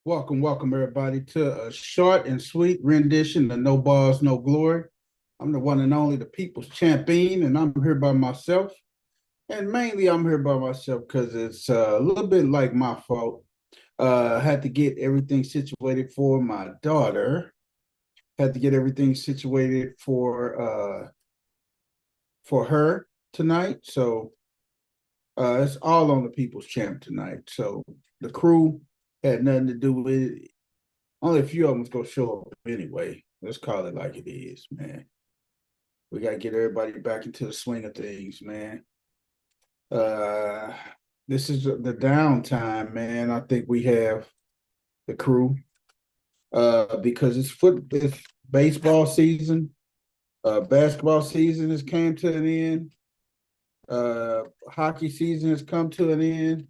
Welcome everybody to a short and sweet rendition of No Balls, No Glory. I'm the one and only, the people's champion, and I'm here by myself. And mainly I'm here by myself because it's a little bit like my fault. I had to get everything situated for my daughter. Had to get everything situated for her tonight. So it's all on the people's champ tonight. So the crew had nothing to do with it. Only a few of them's gonna show up anyway. Let's call it like it is, man. We gotta get everybody back into the swing of things, man. Uh, this is the downtime, man. I think we have the crew. Because it's baseball season. Basketball season has came to an end. Hockey season has come to an end.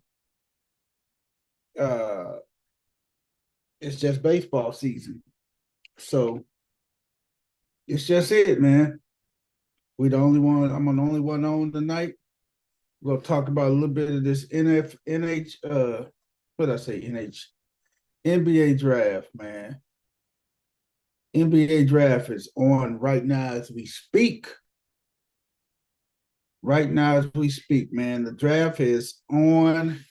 Uh, it's just baseball season. So it's just it, man. We the only one. I'm the only one on tonight. We're gonna talk about a little bit of this what did I say? NBA draft, man. NBA draft is on right now as we speak. Right now as we speak, man. The draft is on,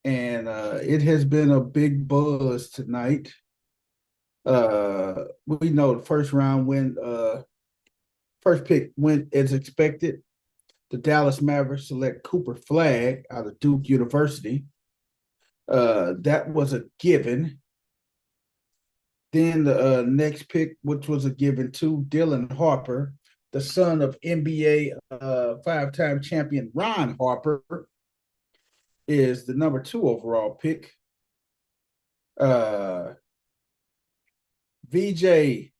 and it has been a big buzz tonight. We know the first pick went as expected. The Dallas Mavericks select Cooper Flagg out of Duke University. That was a given. Then the next pick, which was a given to Dylan Harper, the son of NBA five-time champion Ron Harper, is the number 2 overall pick. VJ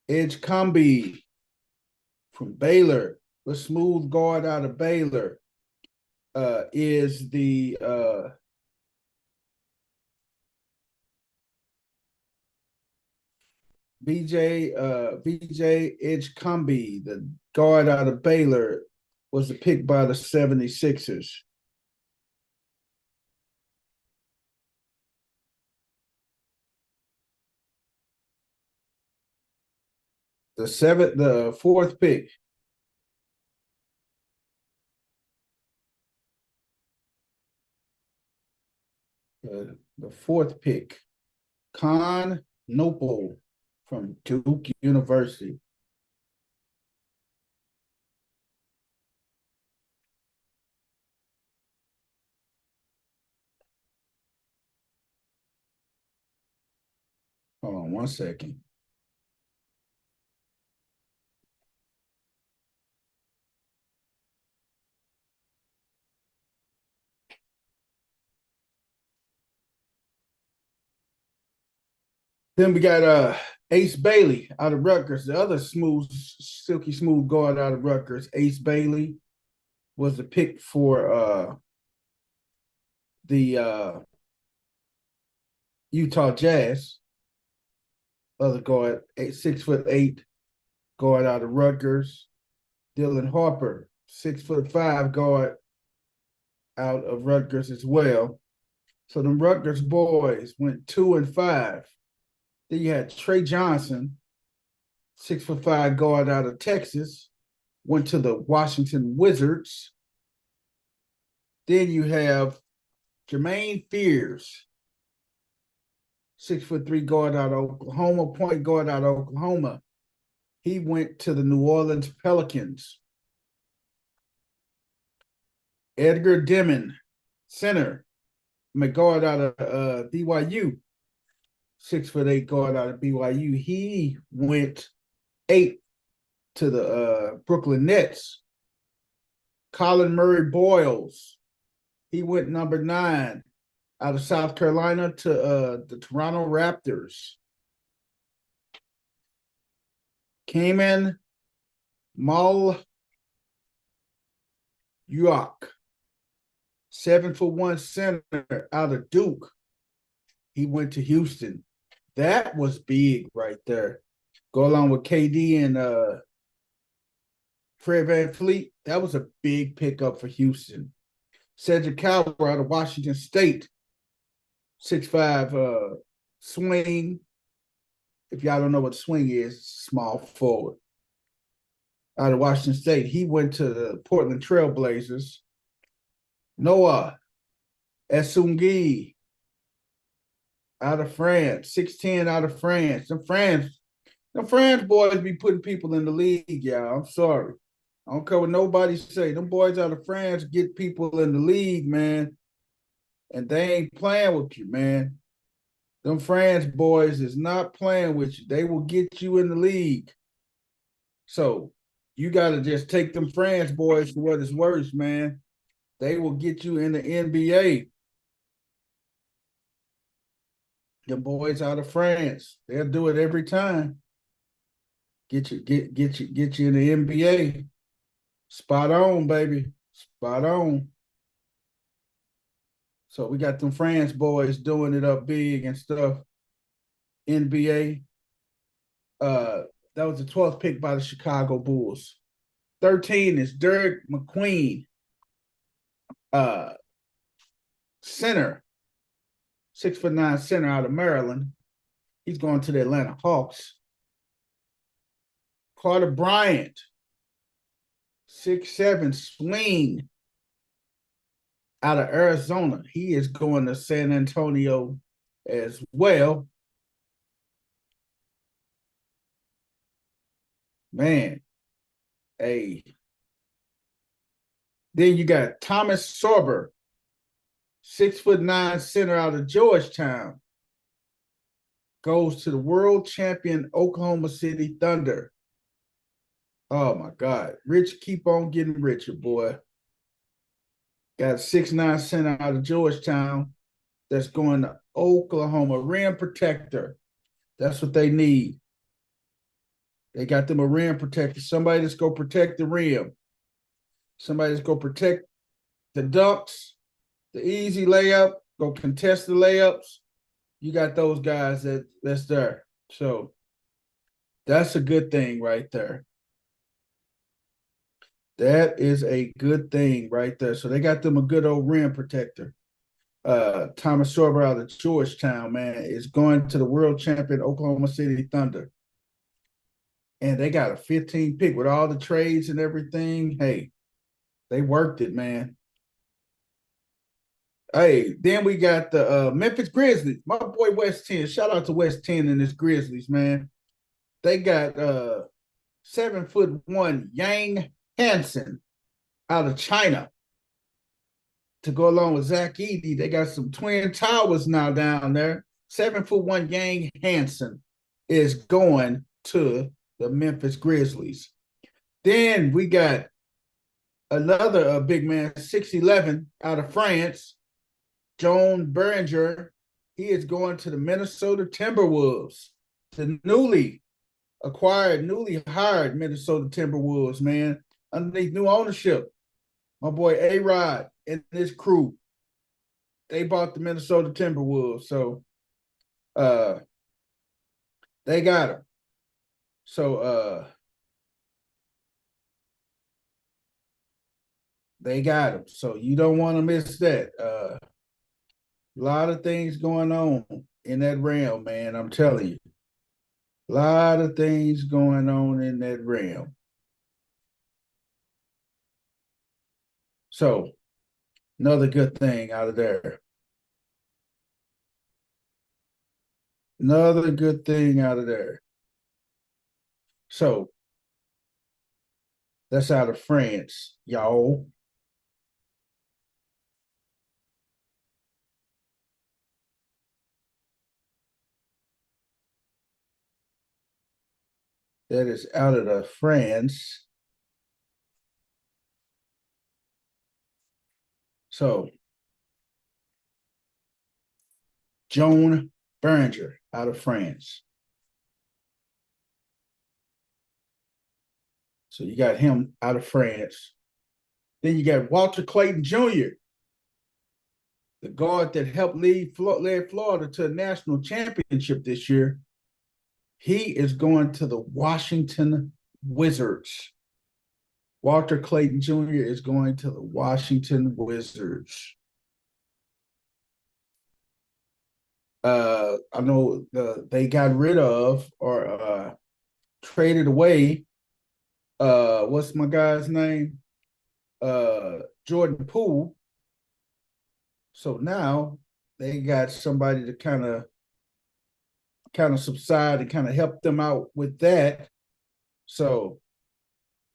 Edgecombe from Baylor, the smooth guard out of Baylor, is the VJ Edgecombe, the guard out of Baylor, was the pick by the 76ers. The fourth pick. The fourth pick, Con Noble from Duke University. Hold on one second. Then we got Ace Bailey out of Rutgers, the other silky smooth guard out of Rutgers. Ace Bailey was the pick for the Utah Jazz. Other guard, 6'8" guard out of Rutgers. Dylan Harper, 6'5" guard out of Rutgers as well. So the Rutgers boys went 2 and 5. Then you had Trey Johnson, 6'5" guard out of Texas, went to the Washington Wizards. Then you have Jermaine Fears, 6'3" guard out of Oklahoma, point guard out of Oklahoma. He went to the New Orleans Pelicans. Edgar Dimon, center, guard out of BYU, 6'8" guard out of BYU. He went 8 to the Brooklyn Nets. Colin Murray Boyles, he went number 9 out of South Carolina to the Toronto Raptors. Kaman Mal York, 7'1" center out of Duke. He went to Houston. That was big right there. Go along with KD and Fred VanVleet. That was a big pickup for Houston. Cedric Coward out of Washington State 6'5", swing. If y'all don't know what swing is, small forward out of Washington State. He went to the Portland Trail Blazers. Noah Esungui out of France, 6'10" out of France. Them France boys be putting people in the league, y'all. I'm sorry. I don't care what nobody say. Them boys out of France get people in the league, man. And they ain't playing with you, man. Them France boys is not playing with you. They will get you in the league. So you got to just take them France boys for what it's worth, man. They will get you in the NBA. The boys out of France, they'll do it every time. Get you in the NBA. Spot on, baby. Spot on. So we got them France boys doing it up big and stuff. NBA. That was the 12th pick by the Chicago Bulls. 13 is Derek McQueen, center, 6'9" center out of Maryland. He's going to the Atlanta Hawks. Carter Bryant, 6'7" swing out of Arizona. He is going to San Antonio as well. Man, hey. Then you got Thomas Sorber, 6'9" center out of Georgetown. Goes to the world champion Oklahoma City Thunder. Oh my God. Rich keep on getting richer, boy. Got 6'9" center out of Georgetown that's going to Oklahoma. Rim protector. That's what they need. They got them a rim protector. Somebody that's going to protect the rim. Somebody that's going to protect the dunks, the easy layup, go contest the layups. You got those guys that's there. So that's a good thing right there. That is a good thing right there. So they got them a good old rim protector. Thomas Sorber out of Georgetown, man, is going to the world champion Oklahoma City Thunder. And they got a 15 pick with all the trades and everything. Hey, they worked it, man. Hey, then we got the Memphis Grizzlies. My boy West 10. Shout out to West 10 and his Grizzlies, man. They got 7'1" Yang Hansen out of China to go along with Zach Edey. They got some twin towers now down there. 7'1" Yang Hansen is going to the Memphis Grizzlies. Then we got another big man, 6'11" out of France, Joan Berringer. He is going to the Minnesota Timberwolves, the newly hired Minnesota Timberwolves, man, underneath new ownership. My boy A-Rod and his crew, they bought the Minnesota Timberwolves, so they got him. So they got him. So you don't want to miss that. A lot of things going on in that realm, man. I'm telling you. A lot of things going on in that realm. So another good thing out of there. Another good thing out of there. So that's out of France, y'all. That is out of the France. So Joan Berringer out of France. So you got him out of France. Then you got Walter Clayton Jr., the guard that helped lead Florida to a national championship this year. He is going to the Washington Wizards. Walter Clayton Jr. is going to the Washington Wizards. I know they got rid of or traded away. What's my guy's name? Jordan Poole. So now they got somebody to kind of subside and kind of help them out with that. So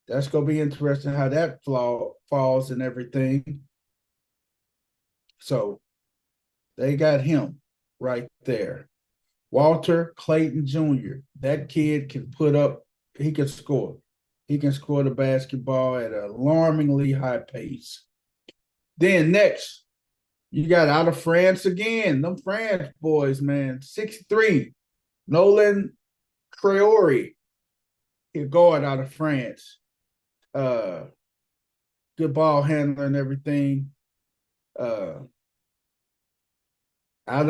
that's gonna be interesting how that falls and everything. So they got him right there. Walter Clayton Jr. That kid can put up, he can score. He can score the basketball at an alarmingly high pace. Then next, you got out of France again. Them France boys, man. 6'3", Nolan Creori. He's guard out of France. Uh, Good ball handler and everything. Uh, out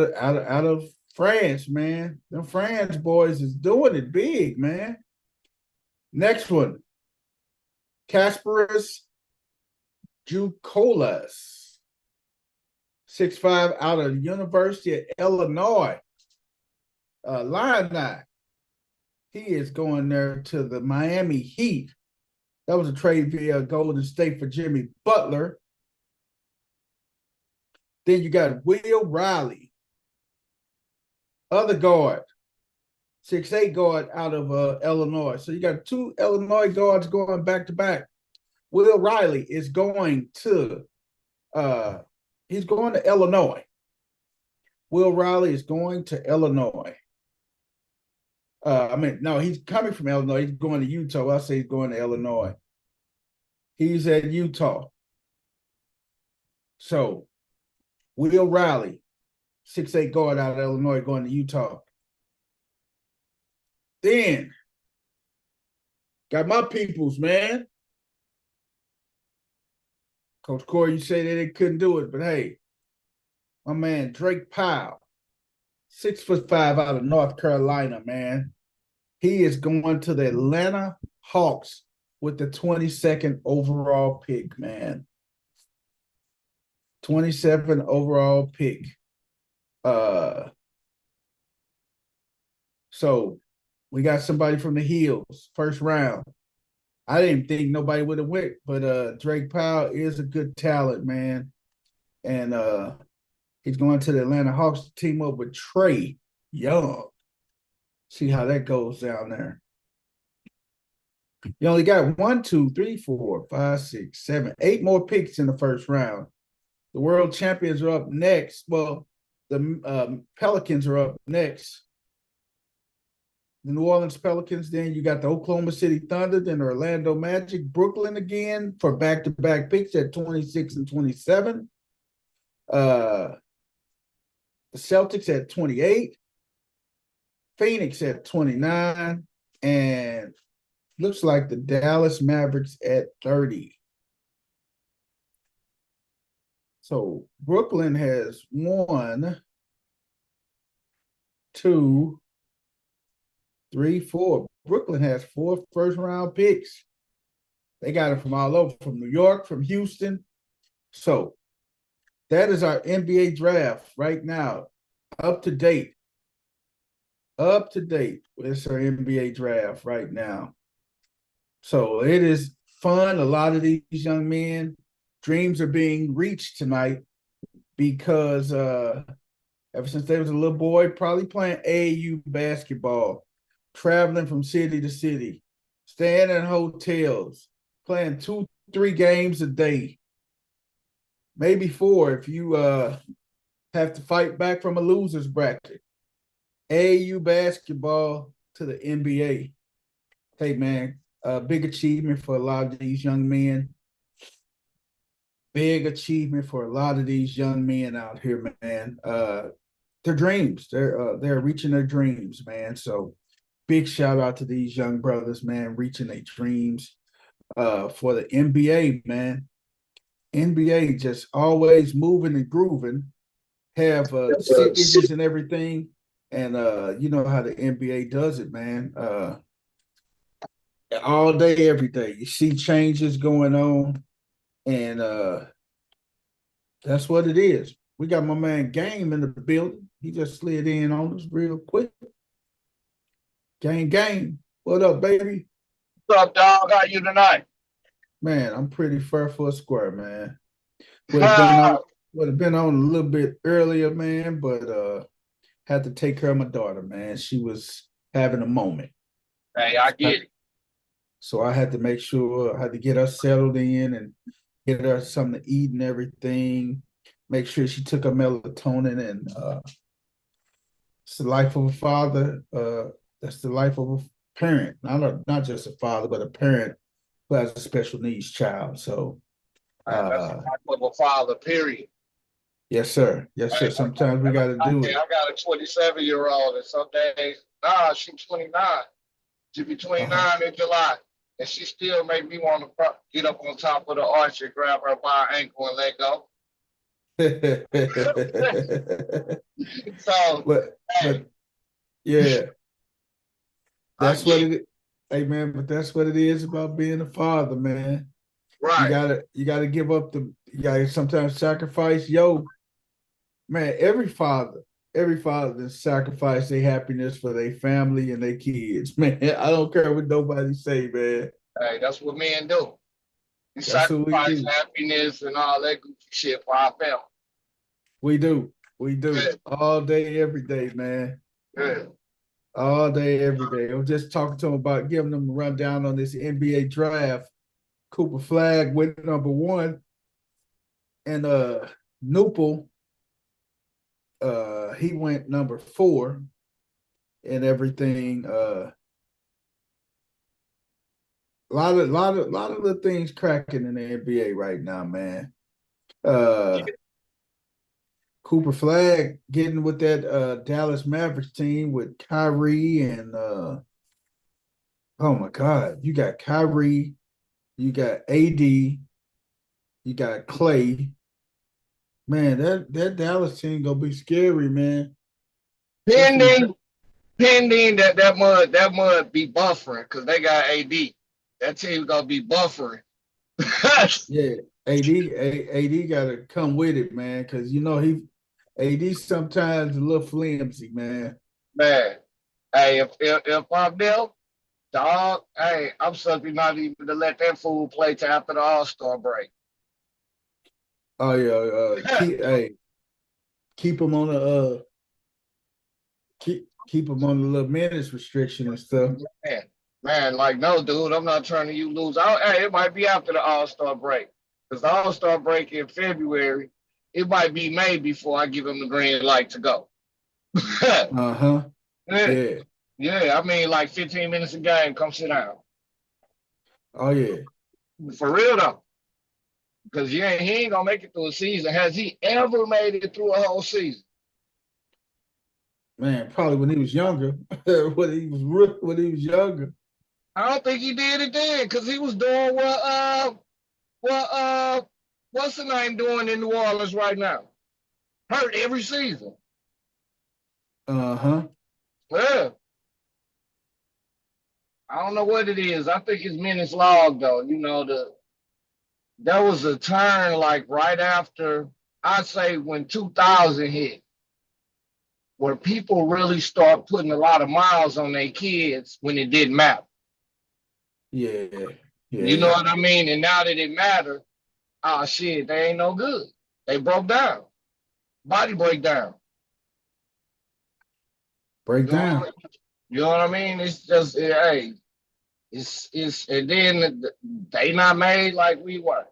of France, man. Them France boys is doing it big, man. Next one, Kasparas Jukolas, 6'5", out of the University of Illinois. Illini. He is going there to the Miami Heat. That was a trade via Golden State for Jimmy Butler. Then you got Will Riley, other guard, 6'8" guard out of Illinois. So you got two Illinois guards going back to back. Will Riley is going to he's going to Illinois. Will Riley is going to Illinois. No, he's coming from Illinois. He's going to Utah. I'll say he's going to Illinois. He's at Utah. So, Will Riley, 6'8" guard out of Illinois, going to Utah. Then, got my peoples, man. Coach Corey, you say that they couldn't do it, but hey, my man Drake Powell, 6'5" out of North Carolina, man. He is going to the Atlanta Hawks with the 22nd overall pick, man. 27 overall pick. So we got somebody from the Heels, first round. I didn't think nobody would have went, but Drake Powell is a good talent, man. And he's going to the Atlanta Hawks to team up with Trae Young. See how that goes down there. You only got 1, 2, 3, 4, 5, 6, 7, 8 more picks in the first round. The world champions are up next. Well, the Pelicans are up next. The New Orleans Pelicans, then you got the Oklahoma City Thunder, then the Orlando Magic, Brooklyn again for back-to-back picks at 26 and 27. The Celtics at 28. Phoenix at 29. And looks like the Dallas Mavericks at 30. So Brooklyn has 1, 2, 3, 4. Brooklyn has 4 first-round picks. They got it from all over, from New York, from Houston. So that is our NBA draft right now, up to date. Up to date. It's our NBA draft right now. So it is fun. A lot of these young men, dreams are being reached tonight because ever since they was a little boy, probably playing AAU basketball, traveling from city to city, staying in hotels, playing 2, 3 games a day, maybe 4 if you have to fight back from a loser's bracket. AAU basketball to the NBA. Hey, man, big achievement for a lot of these young men. Big achievement for a lot of these young men out here, man. Their dreams. They're reaching their dreams, man. So big shout out to these young brothers, man, reaching their dreams for the NBA, man. NBA just always moving and grooving, have cities and everything. And you know how the NBA does it, man. All day, every day. You see changes going on, and that's what it is. We got my man Game in the building. He just slid in on us real quick. Game. What up, baby? What's up, dog? How you tonight? Man, I'm pretty fair for a square, man. Would have been on hey, would have been on a little bit earlier, man, but had to take care of my daughter, man. She was having a moment. I get it. So I had to make sure I had to get her settled in and get her something to eat and everything. Make sure she took her melatonin and it's the life of a father. That's the life of a parent, not just a father, but a parent who has a special needs child. So That's the uh life of a father, period. yes, sir. Yes, sir. Sometimes we gotta do I it. got a 27-year-old, and some days, nah, she's 29. She'll be Uh-huh. 29 in July. And she still make me want to get up on top of the arch and grab her by her ankle and let go. So, hey, but yeah, I that's what get it. Hey man, but that's what it is about being a father, man. You right. gotta you gotta give up you gotta sometimes sacrifice. Yo, man, every father that sacrifice their happiness for their family and their kids. Man, I don't care what nobody say, man. Hey, that's what men do. We That's what we sacrifice do. happiness and all that goofy shit for our family. We do. We do. Good, All day, every day, man. good. All day, every day. I was just talking to him about giving them a rundown on this NBA draft. Cooper Flag went number one, and Newpel, he went number four, and everything. A lot of the things cracking in the NBA right now, man. Uh, Cooper Flag getting with that Dallas Mavericks team with Kyrie and oh my God, you got Kyrie, you got AD, you got Clay. Man, that Dallas team gonna be scary, man. Especially with Pending, pending that mud be buffering because they got AD. That team gonna be buffering. yeah, AD got to come with it, man, because you know he AD sometimes a little flimsy, man. Man, hey, if I'm there, dog, hey, I'm certainly not even to let that fool play till after the All-Star break. Oh yeah, keep him on the keep him on the little minutes restriction and stuff. man, man, like no, dude, I'm not trying to you lose. Hey, it might be after the All-Star break because the All-Star break in February. It might be May before I give him the green light to go. Uh-huh. yeah, Yeah. yeah, I mean like 15 minutes a game. Come sit down. Oh yeah. For real though. Because he ain't gonna make it through a season. Has he ever made it through a whole season? Man, probably when he was younger. When he was younger. I don't think he did it then because he was doing what what's the name doing in New Orleans right now? Hurt every season. Uh-huh. Yeah. I don't know what it is. I think it's minutes logged though. There was a turn like right after I say when 2000 hit, where people really start putting a lot of miles on their kids when it didn't matter. Yeah. You know Yeah. what I mean? And now that it matter, oh shit, they ain't no good. They broke down. Body breakdown. Break You know what I down. mean? You know what I mean? It's just hey, it's and then they not made like we were.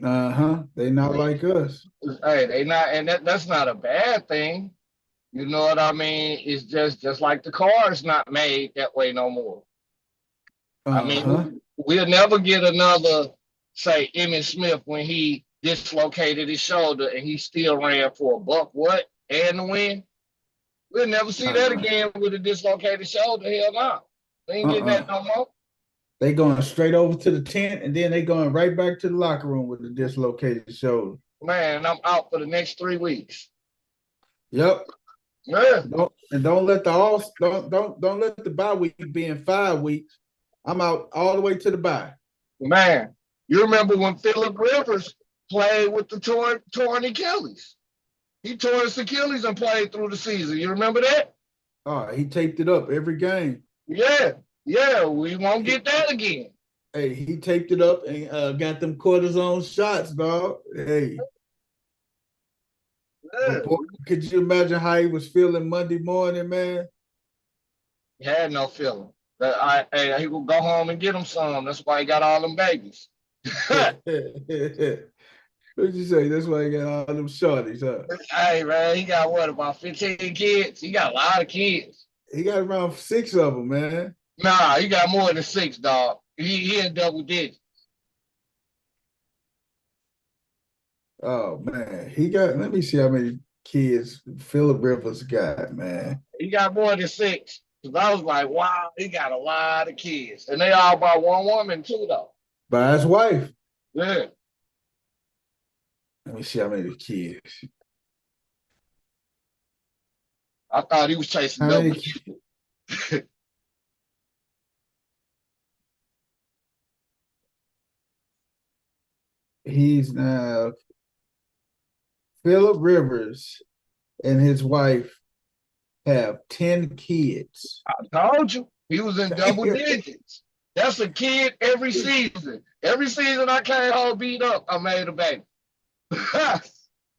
Uh-huh. They not like us. Hey, they not, and that's not a bad thing. You know what I mean? It's just like the car's not made that way no more. I Uh-huh. mean, we'll never get another, say, Emmitt Smith when he dislocated his shoulder and he still ran for a buck what and the win. We'll never see that Uh-uh. again with a dislocated shoulder. Hell no. We ain't getting that Uh-uh. no more. They going straight over to the tent and then they going right back to the locker room with the dislocated shoulder. Man, I'm out for the next 3 weeks. Yep. Yeah. Don't let the all don't let the bye week be in 5 weeks. I'm out all the way to the bye. Man, you remember when Phillip Rivers played with the torn Achilles. He tore his Achilles and played through the season. You remember that? Oh, he taped it up every game. Yeah, yeah. We won't get that again. Hey, he taped it up and got them cortisone shots, dog. Hey, Yeah. but boy, could you imagine how he was feeling Monday morning, man? He had no feeling. He will go home and get him some. That's why he got all them babies. What'd you say? That's why he got all them shorties, huh? Hey man, he got what, about 15 kids? He got a lot of kids. He got around 6 of them, man. Nah, he got more than six, dog. He in double digits. Oh man, he got. Let me see how many kids Philip Rivers got, man. He got more than six. Cause I was like, wow, he got a lot of kids, and they all by one woman too, though. By his wife. Yeah, Let me see how many kids. I thought he was chasing How double. many? He's now Philip Rivers and his wife have 10 kids. I told you he was in double digits. That's a kid every season. Every season I came home beat up, I made a baby.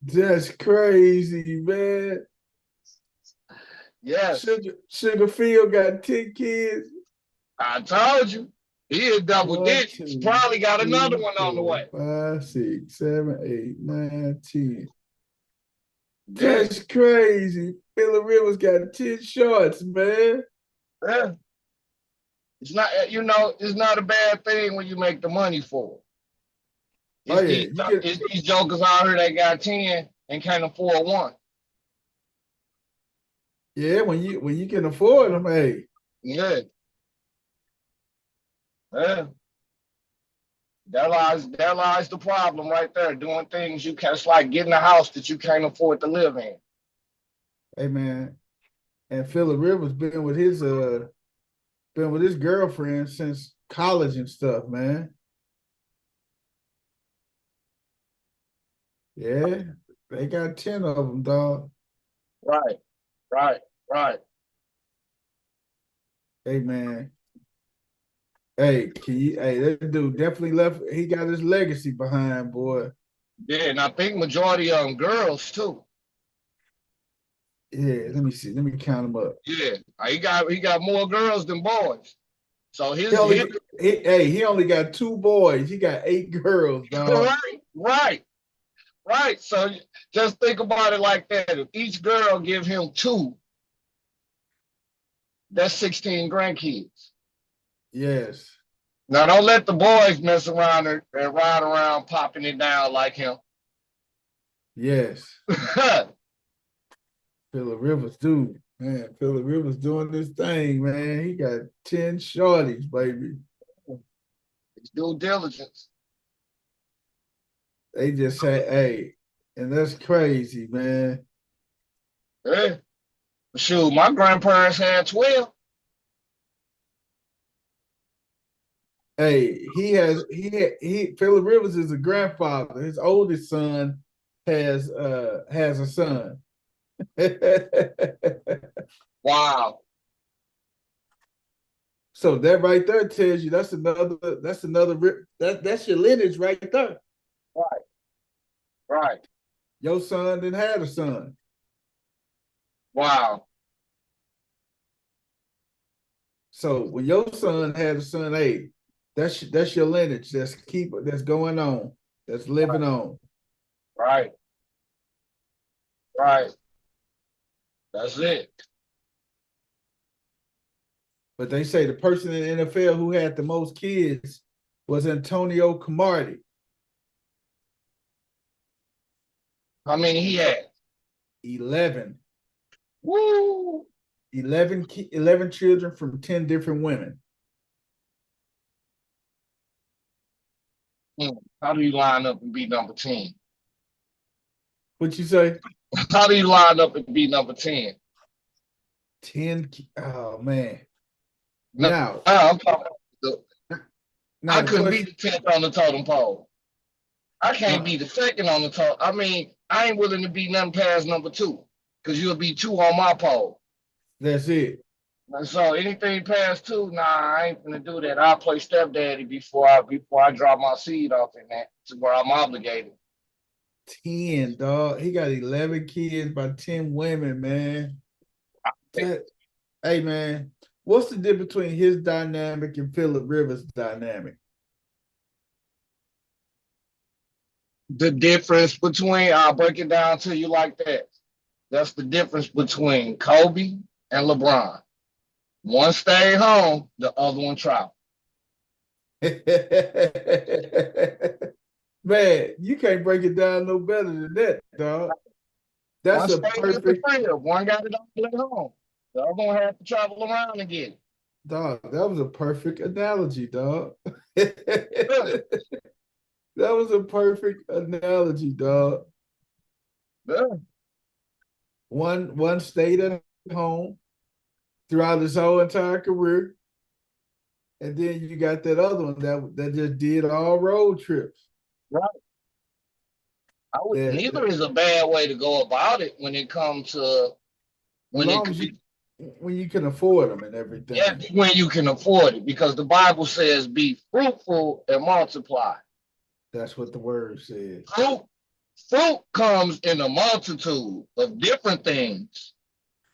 That's crazy, man. Yes, Sugarfield got 10 kids. I told you. He in double 1, digits. 2, Probably got 3, another one on the 4, way. 5, 6, 7, 8, 9, 10. Yeah, That's crazy. Phillip Rivers got 10 shorts, man. yeah. It's not, it's not a bad thing when you make the money for it. Oh yeah, you get It's these jokers out here that got 10 and can't afford one. yeah, when you can afford them, hey. Yeah, yeah. There lies the problem right there. Doing things you can't. It's like getting a house that you can't afford to live in. Hey man. And Phillip Rivers been with his girlfriend since college and stuff, man. Yeah, they got 10 of them, dog. Right, right, right. Hey man. Hey, hey, that dude definitely left. He got his legacy behind, boy. Yeah, and I think majority of them girls too. Yeah, let me see. Let me count them up. Yeah, he got more girls than boys. So He his only he only got 2 boys. He got 8 girls, dog. right, right, right. So just think about it like that. If each girl give him two, that's 16 grandkids. Yes. Now don't let the boys mess around and ride around popping it down like him. Yes. He's Phillip Rivers, dude. Man, Phillip Rivers doing this thing, man. He got 10 shorties, baby. due diligence. They just say, hey, and that's crazy, man. Yeah. Shoot, my grandparents had 12. Hey, Phillip Rivers is a grandfather. His oldest son has a son. Wow. So that right there tells you that's your lineage right there. Right, right. Your son didn't have a son. Wow. So when your son had a son, hey, that's your lineage. That's going on. That's living on. Right, right. That's it. But they say the person in the NFL who had the most kids was Antonio Cromartie. I mean, he had. 11. Woo. 11 children from 10 different women. How do you line up and be number 10? What you say? How do you line up and be number 10? 10. Oh man. No, Now, I'm talking. now I the couldn't be question. the 10th on the totem pole. I can't Uh, be the second on the top. I mean, I ain't willing to be nothing past number two because you'll be two on my pole. that's it. And so anything past two, nah, I ain't gonna do that. I'll play stepdaddy before I drop my seed off in that to where I'm obligated. 10, dog. He got 11 kids by 10 women, man. That, hey, man, what's the difference between his dynamic and Phillip Rivers' dynamic? The difference between I'll break it down to you like that. That's the difference between Kobe and LeBron. One stayed home, the other one traveled. Man, you can't break it down no better than that, dog. One That's a stayed at the perfect crib, one got it all at home. The other one had to travel around again. dog. That was a perfect analogy, dog. Really? That was a perfect analogy, dog. Yeah. One stayed at home throughout his whole entire career, and then you got that other one that just did all road trips. Right. That Neither is a bad way to go about it when it comes to as when it long as you when you can afford them and yeah, everything. when you can afford it, because the Bible says, "Be fruitful and multiply." That's what the word says. Fruit comes in a multitude of different things.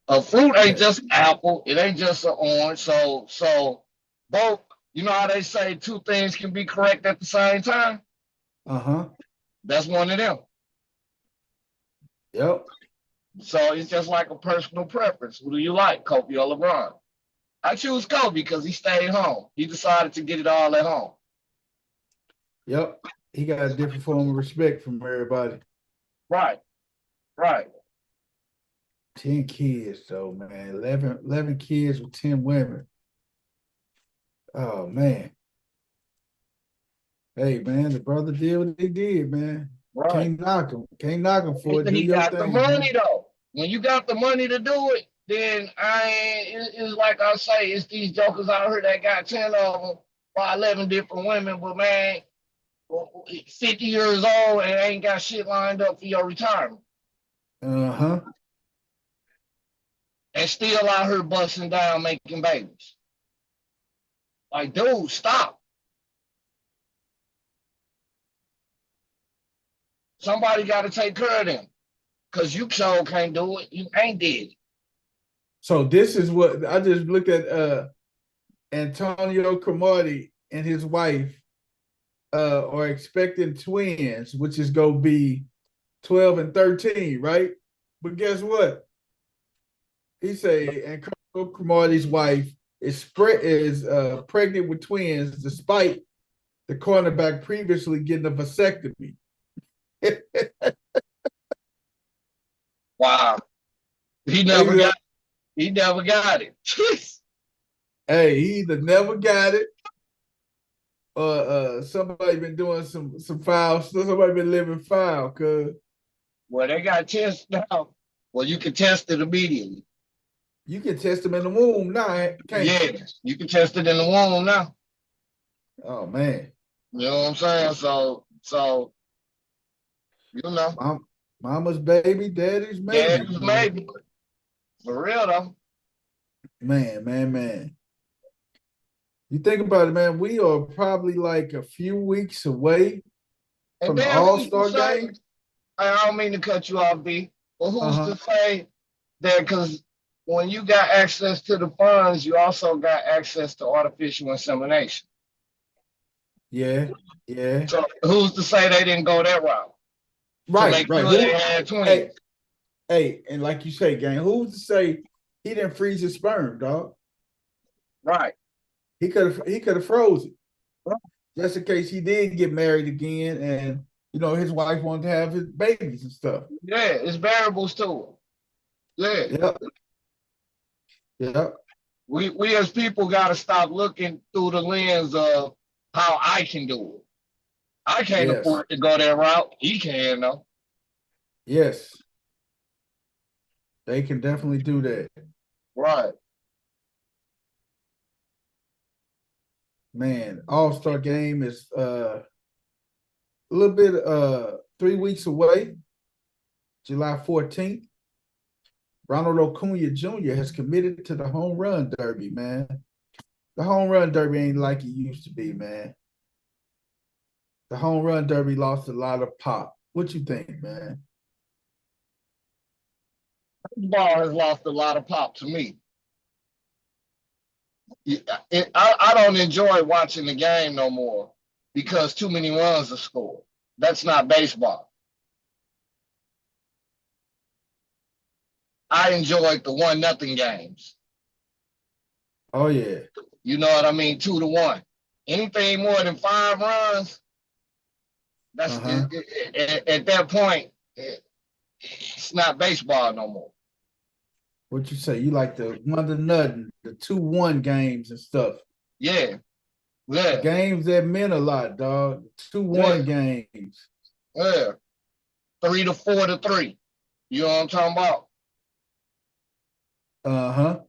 A fruit ain't Yeah. just an apple. It ain't just an orange. So both. You know how they say two things can be correct at the same time. Uh-huh. That's one of them. Yep. So it's just like a personal preference. Who do you like, Kobe or LeBron? I choose Kobe because he stayed home. He decided to get it all at home. Yep. He got a different form of respect from everybody. Right, right. 10 kids, though, man. 11 kids with 10 women. Oh, man. Hey, man, the brother did what he did, man. Right. Can't knock him. Can't knock him for it. Do He your got the thing, money man. though. When you got the money to do it, then it's like I say, it's these jokers out here that got 10 of them by 11 different women, but man, 50 years old and ain't got shit lined up for your retirement. Uh-huh. And still out here busting down making babies. Like, dude, stop. Somebody got to take care of them. Because you sure can't do it. You ain't dead. So this is what I just looked at Antonio Cromartie and his wife are expecting twins, which is gonna be 12 and 13, right? But guess what? He say Antonio Cromartie's wife is pregnant with twins despite the cornerback previously getting a vasectomy. Wow. He never Hey, got he never got it. he either never got it or somebody been doing some foul stuff. Somebody been living foul, cuz Well, they got tests now. Well, you can test it immediately. you can test them in the womb now, can't you? Yes, you can test it in the womb now. Oh man. You know what I'm saying? So you know, Mom, mama's baby, daddy's yeah, maybe, man. maybe for real though. Man. You think about it, man. We are probably like a few weeks away And from the then who's to All-Star say? game. I don't mean to cut you off, B, but who's Uh-huh. to say that? Because when you got access to the funds, you also got access to artificial insemination. Yeah, yeah. So who's to say they didn't go that route to Right, make right. sure they Who had hey, twins? and like you say, gang, who's to say he didn't freeze his sperm, dog? Right. He could have froze it. Just in case he did get married again and his wife wanted to have his babies and stuff. Yeah, it's variables to it. Yeah. Yep, yep, We as people gotta stop looking through the lens of how I can do it. I can't yes, afford to go that route. He can though. yes. They can definitely do that. Right. Man, All-Star game is a little bit 3 weeks away, July 14th. Ronald Acuna Jr. has committed to the home run derby, man. The home run derby ain't like it used to be, man. The home run derby lost a lot of pop. What you think, man? Ball has lost a lot of pop to me. I don't enjoy watching the game no more because too many runs are scored. That's not baseball. I enjoyed the 1-0 games. Oh yeah. You know what I mean? 2-1. Anything more than 5 runs, that's at that point, it's not baseball no more. What you say? You like the 1-0, the 2-1 games and stuff. Yeah. Yeah. Games that meant a lot, dog. 2-1 games. Yeah. 3 to 4 to 3. You know what I'm talking about? Uh-huh.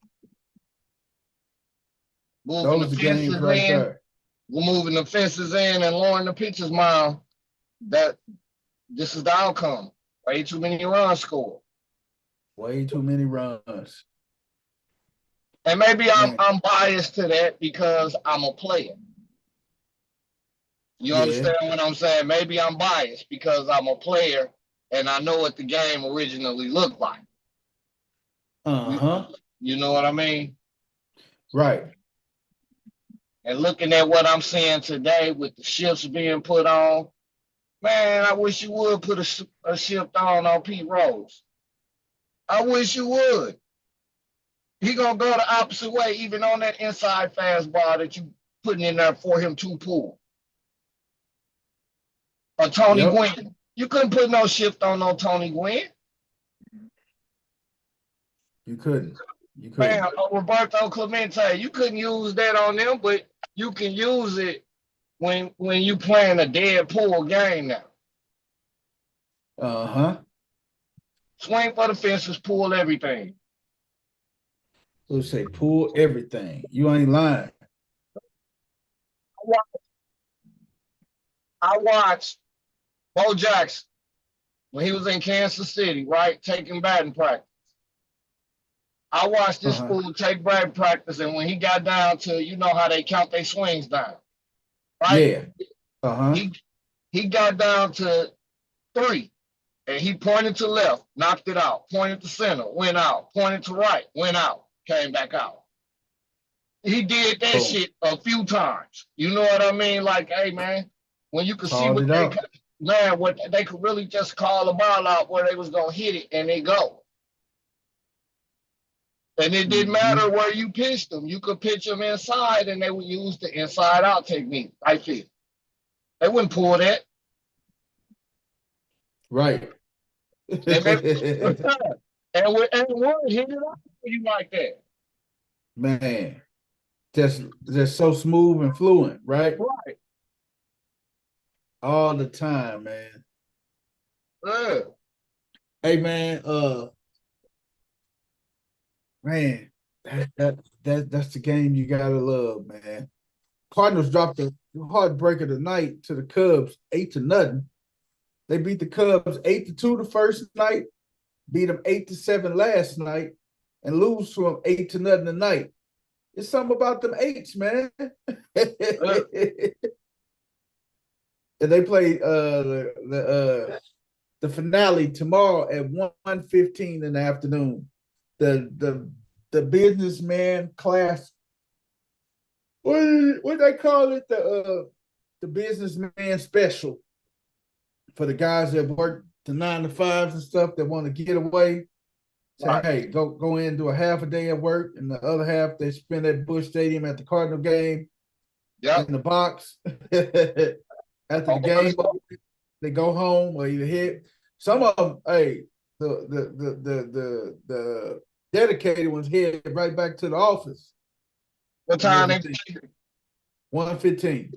Moving Those the are games fences right in. there. We're moving the fences in and lowering the pitcher's mound. That this is the outcome. Way too many runs scored. Way too many runs. And maybe I'm biased to that because I'm a player. You understand what I'm saying? Maybe I'm biased because I'm a player and I know what the game originally looked like. Uh-huh. You know what I mean? Right. And looking at what I'm seeing today with the shifts being put on, man, I wish you would put a shift on Pete Rose. I wish you would. He gonna go the opposite way, even on that inside fastball that you putting in there for him to pull. Or Tony Gwynn. You couldn't put no shift on no Tony Gwynn. You couldn't. You couldn't. Man, Roberto Clemente, you couldn't use that on them, but you can use it when you playing a dead pull game now. Uh-huh. Swing for the fences, pull everything. Let's say pull everything. You ain't lying. I watched Bo Jackson when he was in Kansas City, right, taking batting practice. I watched this fool take batting practice, and when he got down to, you know how they count their swings down, right? Yeah. Uh-huh. He got down to 3, and he pointed to left, knocked it out, pointed to center, went out, pointed to right, went out, came back out. He did that shit a few times. You know what I mean? Like, hey, man, when you could see what they could really just call a ball out where they was going to hit it, and they go. And it didn't matter where you pitched them. You could pitch them inside, and they would use the inside-out technique. I feel they wouldn't pull that. Right. and would hit it off for you like that. Man, just so smooth and fluent, right? Right. All the time, man. Yeah. Hey, man, that's the game you gotta love, man. Cardinals dropped the heartbreaker tonight to the Cubs, 8-0. They beat the Cubs 8-2 the first night, beat them 8-7 last night, and lose to them 8-0 tonight. It's something about them eights, man. And they play the finale tomorrow at 1:15 in the afternoon. The businessman class. What they call it? The businessman special for the guys that work the 9 to 5s and stuff that want to get away. Say, hey, go in and do a half a day at work, and the other half they spend at Busch Stadium at the Cardinal game. In the box. After the game, they go home or either hit. Some of them, hey, the dedicated ones head right back to the office. What time they 1:15.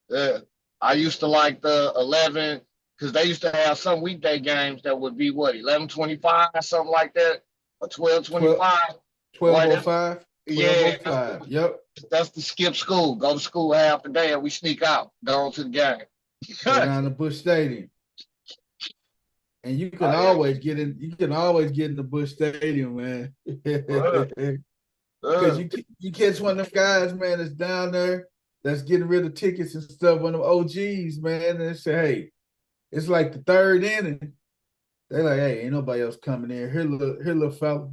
Yeah. I used to like the 11 because they used to have some weekday games that would be what, 11:25, something like that, or 12:25. 12:05. Yeah. 12:05. Yep. That's to skip school. Go to school half the day and we sneak out, go to the game. Go down to Bush Stadium. And you can Oh yeah. always get in. You can always get in the Bush Stadium, man. Uh, Because uh, you catch one of them guys, man, that's down there that's getting rid of tickets and stuff. One of them OGs, man, and they say, hey, it's like the third inning. They're like, hey, ain't nobody else coming in. Here, little fella,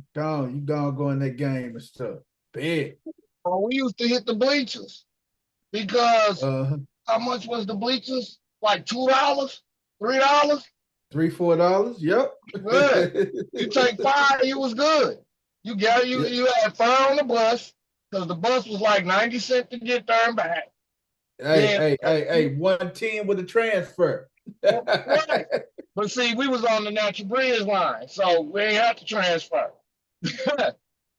you go in that game and stuff. Big. well, we used to hit the bleachers because Uh, how much was the bleachers? Like $2, $3. $3, $4. Yep. Good. You take five, you was good. You got Yeah. you had fun on the bus because the bus was like 90 cents to get there and back. Then Hey, 110 with a transfer. right. But see, we was on the Natural Bridge line, so we ain't have to transfer.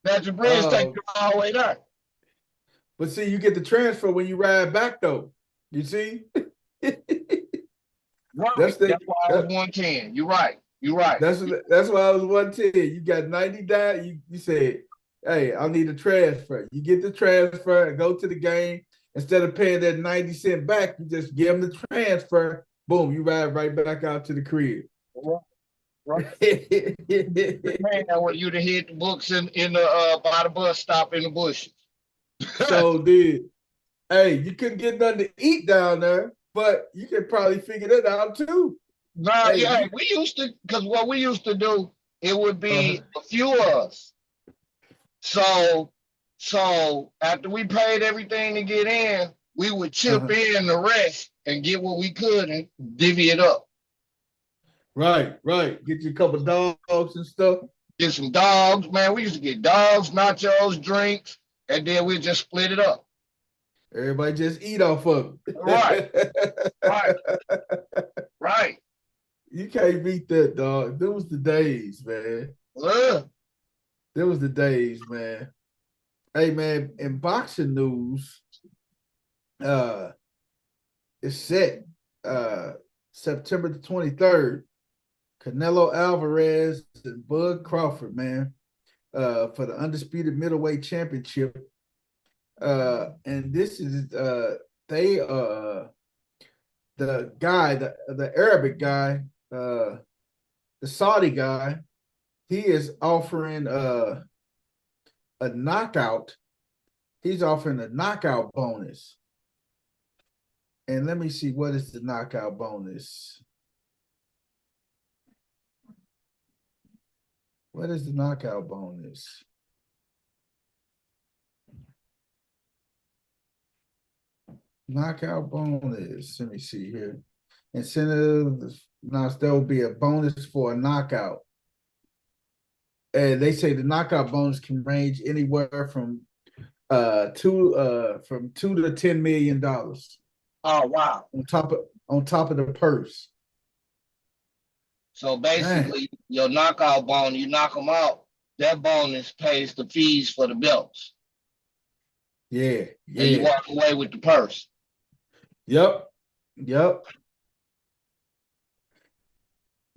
Natural Bridge take Oh, you all the way there. but see, you get the transfer when you ride back though. You see? Right. That's the That's why I was 110. You're right. You're right. that's why I was 110. You got 90 down. You said, hey, I need a transfer. You get the transfer and go to the game. Instead of paying that 90 cent back, you just give them the transfer. Boom, you ride right back out to the crib. Right. Man, where you'd have hit the books in the by the bus stop in the bushes. So did. Hey, you couldn't get nothing to eat down there, but you could probably figure that out too. Now, Hey, yeah, we used to, because what we used to do, it would uh, be a few of us. So, so after we paid everything to get in, we would chip uh, in the rest and get what we could and divvy it up. right. Get you a couple dogs and stuff. Get some dogs, man. We used to get dogs, nachos, drinks, and then we just split it up. Everybody just eat off of Right, it. right, right. You can't beat that, dog. There was the days, man. Ugh. There was the days, man. Hey, man, in boxing news, uh, it's set September the 23rd. Canelo Alvarez and Bud Crawford, man, for the undisputed middleweight championship. And this is they the guy, the Arabic guy, the Saudi guy, he is offering a knockout. He's offering a knockout bonus. And let me see, what is the knockout bonus? What is the knockout bonus? Knockout bonus. Let me see here. Incentive. Now there will be a bonus for a knockout. And they say the knockout bonus can range anywhere from two to $10 million Oh, wow. on top of the purse. So Dang. basically, your knockout bonus, you knock them out, that bonus pays the fees for the belts. Yeah, And you yeah. walk away with the purse. Yep. Yep.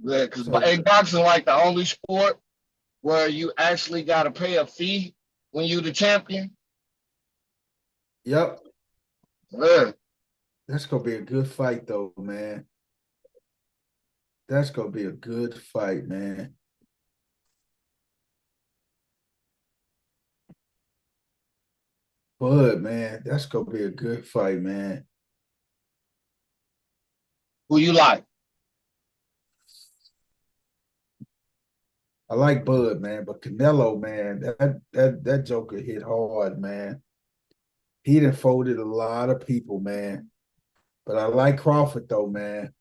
Yeah, because So boxing like the only sport where you actually got to pay a fee when you're the champion. yep. Yeah. That's gonna be a good fight though, man. That's gonna be a good fight, man. But man, that's gonna be a good fight, man. Who you like? I like Bud, man, but Canelo, man, that Joker hit hard, man. He done folded a lot of people, man. But I like Crawford though, man.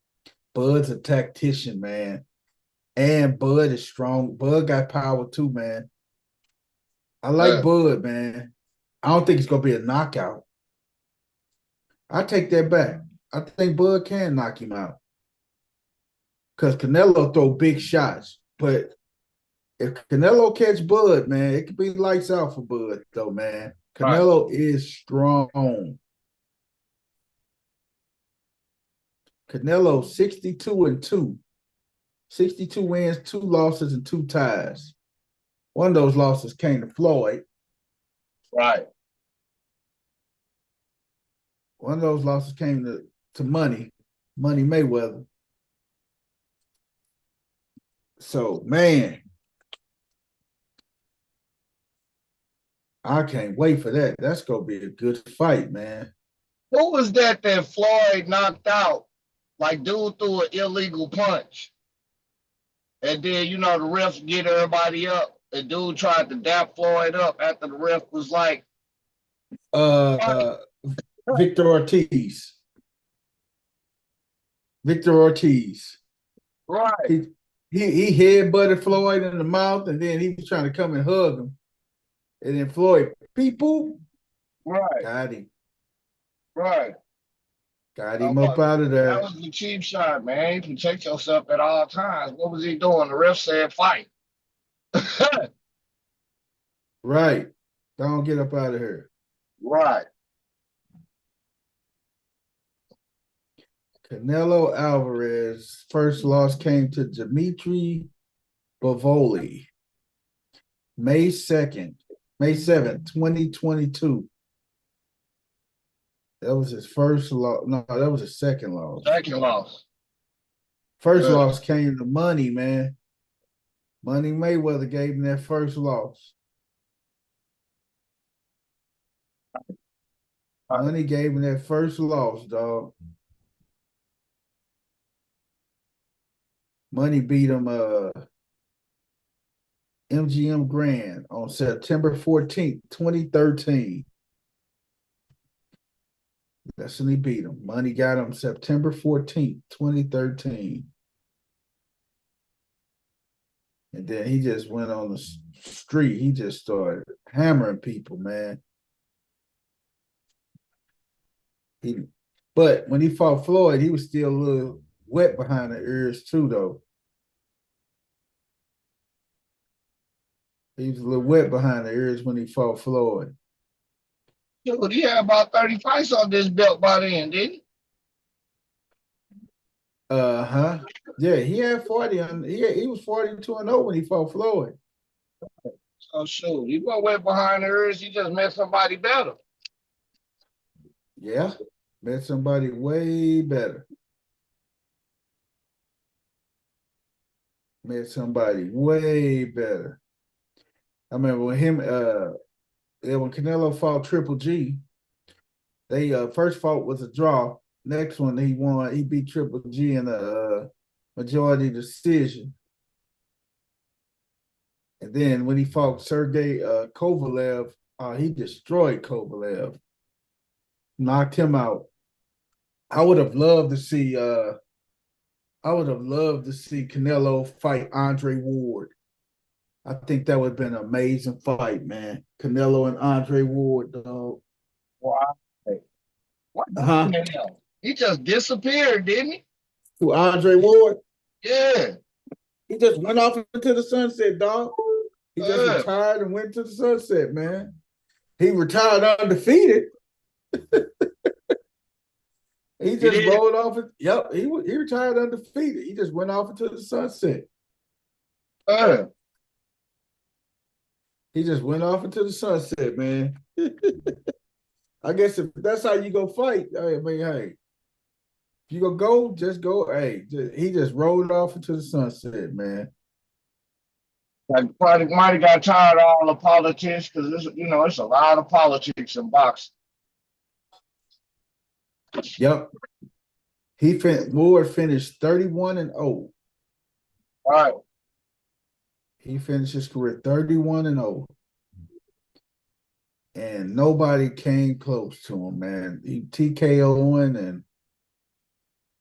Bud's a tactician, man. And Bud is strong. Bud got power too, man. I like Yeah. Bud, man. I don't think it's gonna be a knockout. I take that back. I think Bud can knock him out. Because Canelo throw big shots. But if Canelo catch Bud, man, it could be lights out for Bud, though, man. Right. Canelo is strong. Canelo 62-2. 62 wins, 2 losses, and 2 ties. One of those losses came to Floyd. Right. One of those losses came to Money. Money Mayweather. So man, I can't wait for that. That's gonna be a good fight, man. Who was that Floyd knocked out? Like, dude threw an illegal punch. And then, the refs get everybody up. The dude tried to dap Floyd up after the ref was like, Uh, Victor Ortiz. Victor Ortiz. right, He head butted Floyd in the mouth, and then he was trying to come and hug him, and then Floyd, people, right, got him, right. got Uh, him up out of that there. was the cheap shot, man. You protect yourself at all times. What was he doing? The ref said fight. Right, don't get up out of here. Right. Canelo Alvarez first loss came to Dimitri Bavoli, May 7th, 2022. That was his first loss. No, that was his second loss. Second loss. First Good. loss came to Money, man. Money Mayweather gave him that first loss. Money gave him that first loss, dog. Money beat him MGM Grand on September 14th, 2013. That's when he beat him. Money got him September 14th, 2013. And then he just went on the street. He just started hammering people, man. But when he fought Floyd, he was still a little wet behind the ears too, though. He was a little wet behind the ears when he fought Floyd. Dude, he had about 30 fights on this belt by then, didn't he? Uh-huh. Yeah, he had 40 on he was 42-0 when he fought Floyd. Oh, shoot. He wasn't wet behind the ears. He just met somebody better. Yeah. Met somebody way better. Met somebody way better. I remember when Canelo fought Triple G, they first fought was a draw. Next one he won, he beat Triple G in a majority decision. And then when he fought Sergey Kovalev, he destroyed Kovalev, knocked him out. I would have loved to see Canelo fight Andre Ward. I think that would have been an amazing fight, man. Canelo and Andre Ward, dog. Why? What Huh? happened to him? He just disappeared, didn't he? To Andre Ward, Yeah. he just went off into the sunset, dog. He just Yeah. retired and went to the sunset, man. He retired undefeated. He just rolled off. Yep, he retired undefeated. He just went off into the sunset. He just went off into the sunset, man. I guess if that's how you go fight, I mean, hey, if you go, just go. Hey, he just rolled off into the sunset, man. Like, probably might have got tired of all the politics because it's a lot of politics in boxing. Yep. Ward finished 31-0. Right. He finished his career 31-0. And nobody came close to him, man. He TKO'ing and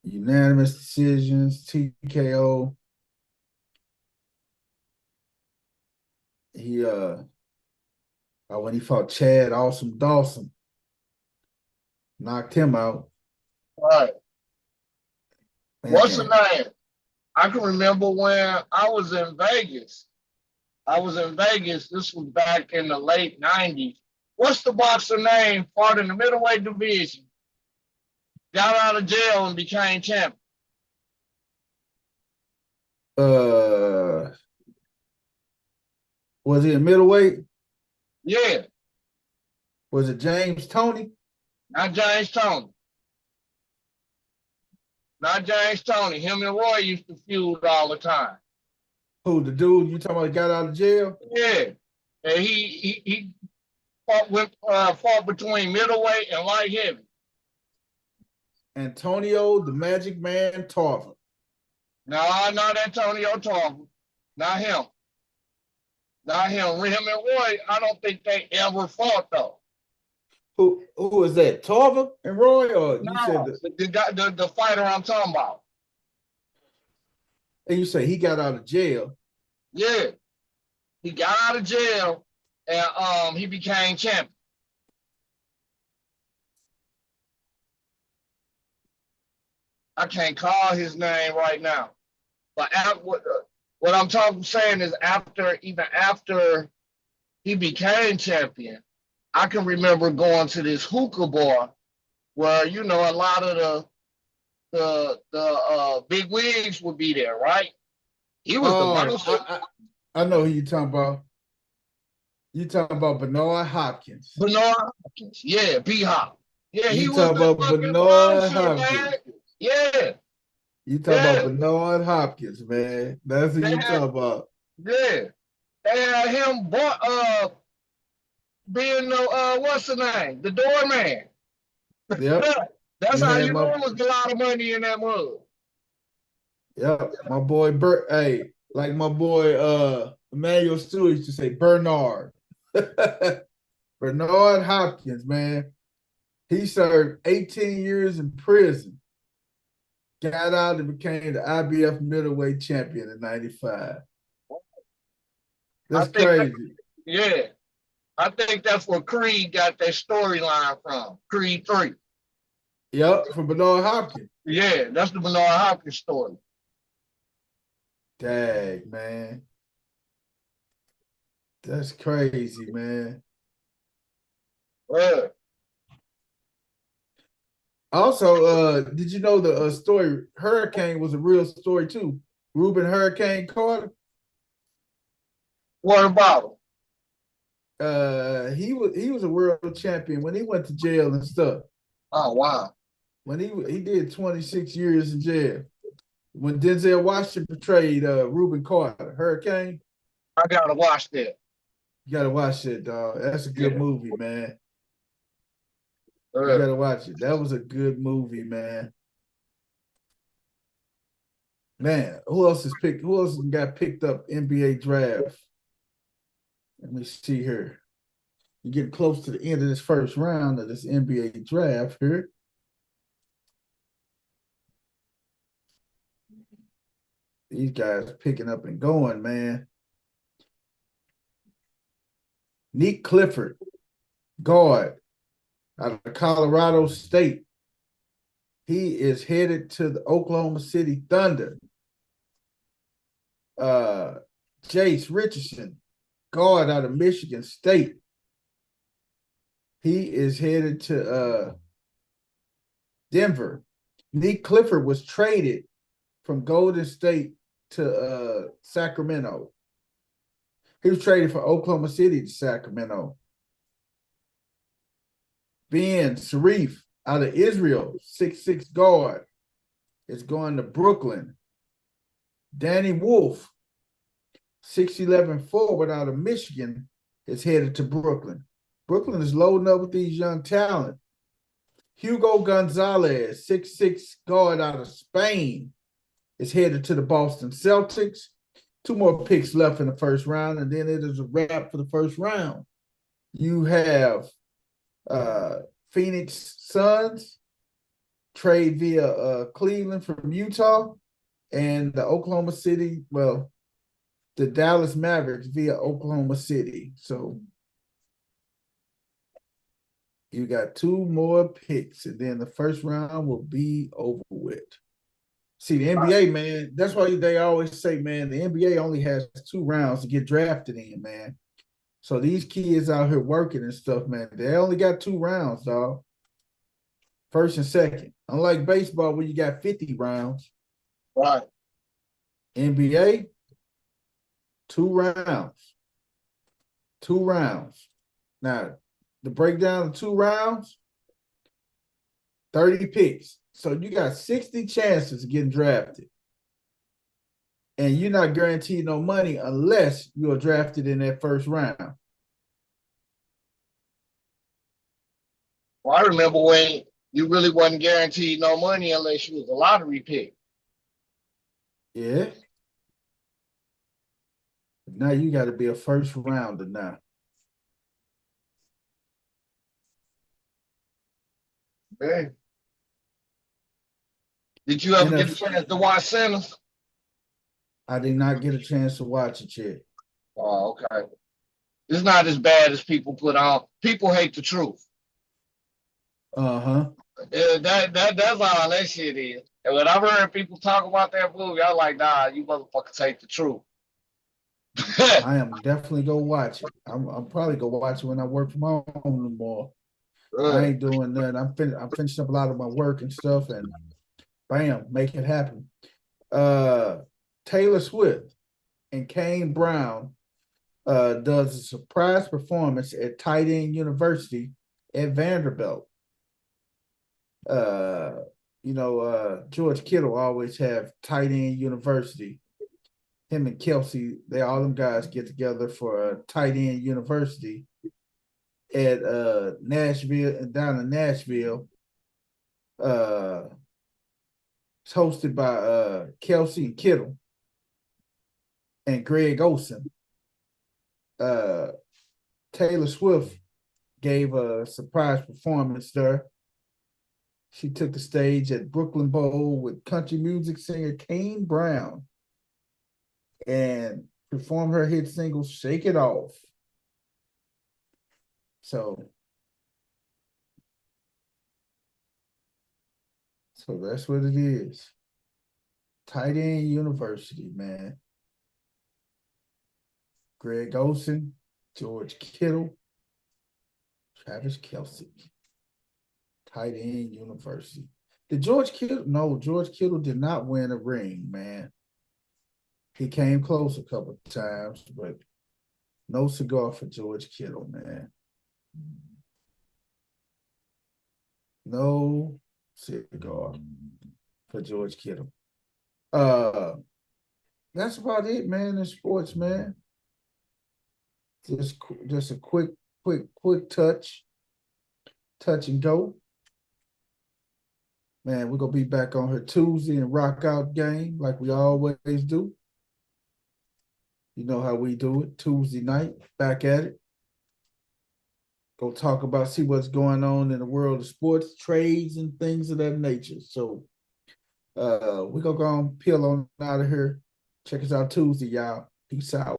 unanimous decisions, TKO. He when he fought Chad Awesome Dawson, knocked him out. Right. Man. What's the name? I can remember when I was in Vegas. This was back in the late 90s. What's the boxer name? Fought in the middleweight division. Got out of jail and became champion. Was he a middleweight? Yeah. Was it James Toney? Not James Toney. Not James Tony. Him and Roy used to feud all the time. Who, the dude you talking about got out of jail? Yeah. And he fought between middleweight and light heavy. Antonio the Magic Man Tarver. No, not Antonio Tarver. Not him. Not him. Him and Roy, I don't think they ever fought though. Who is that? Tarver and Roy? Or you said No, the fighter I'm talking about. and you say he got out of jail. Yeah. He got out of jail and he became champion. I can't call his name right now. But what I'm saying is even after he became champion, I can remember going to this hookah bar where a lot of the big wigs would be there, right? He was the Oh, bouncer. I know who you talking about. You talking about Bernard Hopkins. Bernard Hopkins. Yeah, B Hop. Yeah, he You was talking the about fucking Bernard bouncer, man. Hopkins. Yeah, You talking about yeah. Bernard Hopkins, man. That's who They you had, talking about. yeah. They had him being the what's the name? The doorman. Yep. That's You how had you know my it was a lot of money in that mud. yep, my boy Bert. Hey, like my boy Emmanuel Stewart used to say Bernard. Bernard Hopkins, man. He served 18 years in prison. Got out and became the IBF middleweight champion in 95. I That's think that, crazy. yeah. I think that's where Creed got that storyline from. Creed 3. Yep, from Bernard Hopkins. Yeah, that's the Bernard Hopkins story. Dang, man. That's crazy, man. Yeah. Also, did you know the story Hurricane was a real story too? Reuben Hurricane Carter. What about him? He was a world champion when he went to jail and stuff. Oh wow. When he did 26 years in jail. When Denzel Washington portrayed Reuben Carter, Hurricane. I gotta watch that. You gotta watch it, dog. That's a good Yeah. movie, man. You Yeah. gotta watch it. That was a good movie, man. Man, who else got picked up NBA draft? Let me see here. You're getting close to the end of this first round of this NBA draft here. These guys picking up and going, man. Nick Clifford, guard out of Colorado State. He is headed to the Oklahoma City Thunder. Jace Richardson, guard out of Michigan State. He is headed to Denver. Nick Clifford was traded from Golden State to Sacramento. He was traded from Oklahoma City to Sacramento. Ben Sharif out of Israel, 6'6" guard, is going to Brooklyn. Danny Wolf, 6'11" forward out of Michigan, is headed to Brooklyn. Brooklyn is loading up with these young talent. Hugo Gonzalez, 6'6" guard out of Spain, is headed to the Boston Celtics. 2 more picks left in the first round, and then it is a wrap for the first round. You have Phoenix Suns trade via Cleveland from Utah, and the Oklahoma City, the Dallas Mavericks via Oklahoma City. So you got 2 more picks, and then the first round will be over with. See, the NBA, man, that's why they always say, man, the NBA only has 2 rounds to get drafted in, man. So these kids out here working and stuff, man, they only got 2 rounds, dog. First and second. Unlike baseball, where you got 50 rounds. Right. NBA, 2 rounds. 2 rounds. Now, the breakdown of 2 rounds, 30 picks. So you got 60 chances of getting drafted. And you're not guaranteed no money unless you're drafted in that first round. Well, I remember when you really wasn't guaranteed no money unless you was a lottery pick. Yeah. Now you got to be a first rounder now. Okay. Did you ever get a chance to watch Sinners? I did not get a chance to watch it yet. Oh, okay. It's not as bad as people put on. People hate the truth. Uh-huh. That's all that shit is. And when I've heard people talk about that movie, I'm like, nah, you motherfuckers hate the truth. I am definitely gonna watch it. I'm probably gonna watch it when I work from home tomorrow. I ain't doing that. I'm finishing up a lot of my work and stuff, and bam, make it happen. Taylor Swift and Kane Brown does a surprise performance at Tight End University at Vanderbilt. Uh, George Kittle always have Tight End University. Him and Kelsey, they all them guys get together for a Tight End University at Nashville, down in Nashville. It's hosted by Kelsey and Kittle and Greg Olson. Taylor Swift gave a surprise performance there. She took the stage at Brooklyn Bowl with country music singer Kane Brown and performed her hit single "Shake It Off." So that's what it is. Tight End University, man. Greg Olson, George Kittle, Travis Kelsey. Tight End University. Did George Kittle? No, George Kittle did not win a ring, man. He came close a couple of times, but no cigar for George Kittle, man. No cigar for George Kittle. Uh, that's about it, man. In sports, man. Just a quick touch and go. Man, we're gonna be back on here Tuesday and rock out game like we always do. You know how we do it. Tuesday night, back at it. Go talk about, see what's going on in the world of sports, trades, and things of that nature. So we're gonna go and peel on out of here. Check us out Tuesday, y'all. Peace out.